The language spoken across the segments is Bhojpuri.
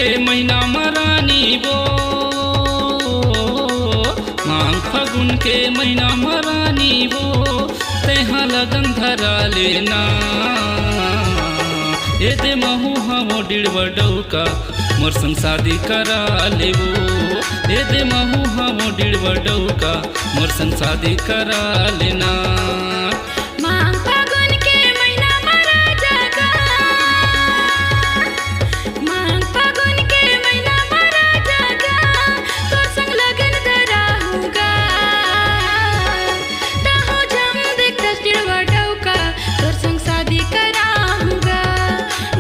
के महीना मरानी वो, मांग फागुन के महीना मरानी वो, तेहा लगन धरा लेना। ये दे महू हमो डिड़वा डौका मोर संग शादी करा लेवो। ये दे महू हमो डिड़वा डौका मोर संग शादी करा लेना। मांग फागुन के महीना मरा जागा, मांग फागुन के महीना मरा जागा, तोर संग लगन धराऊंगा। ताहो जम देखत डिड़वा डौका तोर संग शादी कराऊंगा।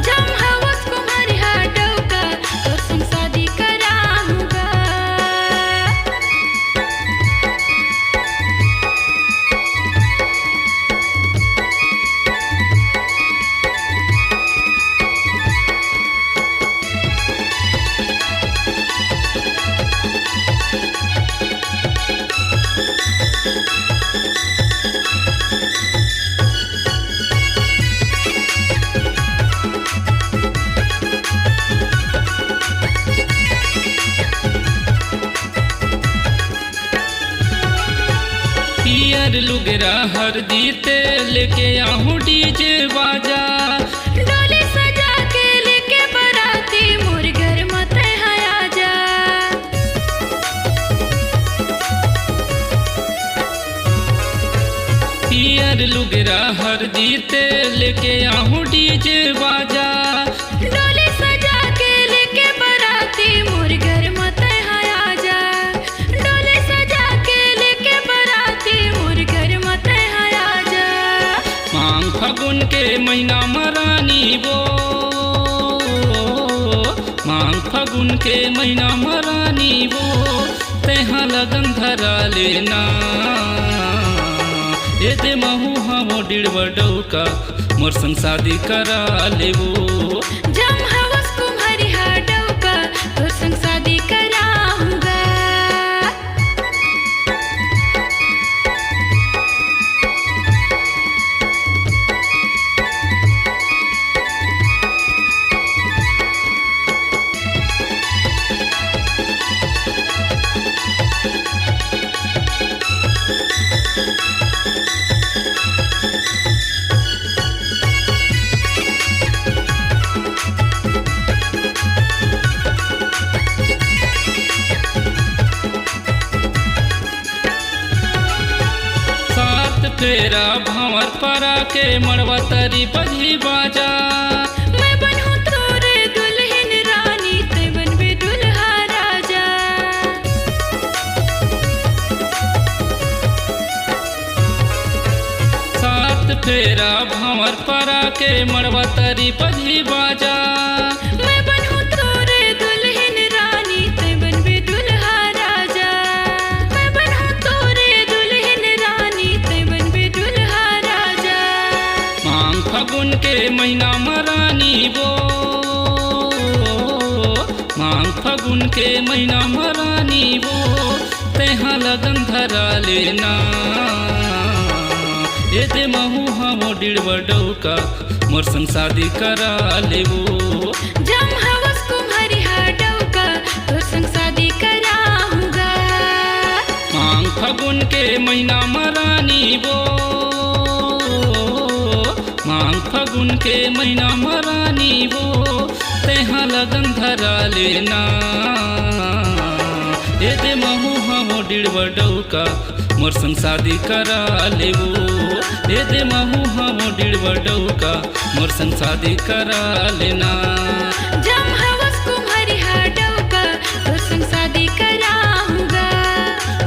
जम हवस कुमारी हा डौका तोर संग शादी कराऊंगा। पियर लुगरा हरदी तेल लेके आहूँ डीजे बाजा। डोली सजा के लेके बराती मोर घर मत है आजा। पियर लुगरा हरदी तेल लेके आहूँ डीजे बाजा। डोली सजा के लेके बराती मोर घर मत है आजा। डोली सजा के लेके बराती मोर घर मत है आजा। मांग फागुन के महीना मरानी वो, मांग फागुन के महीना मरानी वो, तेहा लगन धरा लेना। ये दे महू हमो डिड़वा डौका मोर संग शादी करा लेवो। जम हवस कुम्हारी हा डौका तोर संग शादी कराऊंगा। सात फेरा भंवर परा के मड़वा तरी बजी बाजा। मैं बनूं तोरे दुल्हन रानी ते बनबे दुल्हा राजा। सात फेरा भंवर परा के मड़वा तरी बजी बाजा। मैं बनूं तोरे दुल्हन रानी ते बनबे दुल्हा राजा। मैं बनूं तोरे दुल्हन रानी ते बनबे दुल्हा राजा। मांग फागुन के महीना मरानी वो, मांग फागुन के महीना मरानी वो, तेहा लगन धरा लेना। ये दे महू हमो डिड़वा डौका मोर संग शादी करा लेवो। जम हवस कुम्हारी हा डौका तोर संग शादी कराऊंगा। मांग फागुन के महीना मरानी वो, मांग फागुन के महीना मरानी वो, तेहा लगन धरा लेना। ये दे महू हमो डिड़वा डौका मोर संग शादी करा लेवो। ये दे महू हमो डिड़वा डौका मोर संग शादी करा लेना। जम हवस कुम्हारी हा डौका तोर संग शादी कराऊंगा।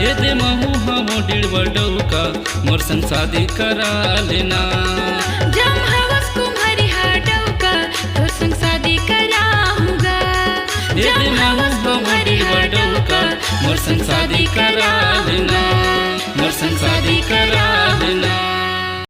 ये दे महू हमो डिड़वा डौका मोर संग शादी करा लेना। जम हवस कुम्हारी हा डौका तोर संग शादी कराऊंगा। ये दे महू हमो डिड़वा डौका मोर संग शादी करा लेना। मोर संग शादी करा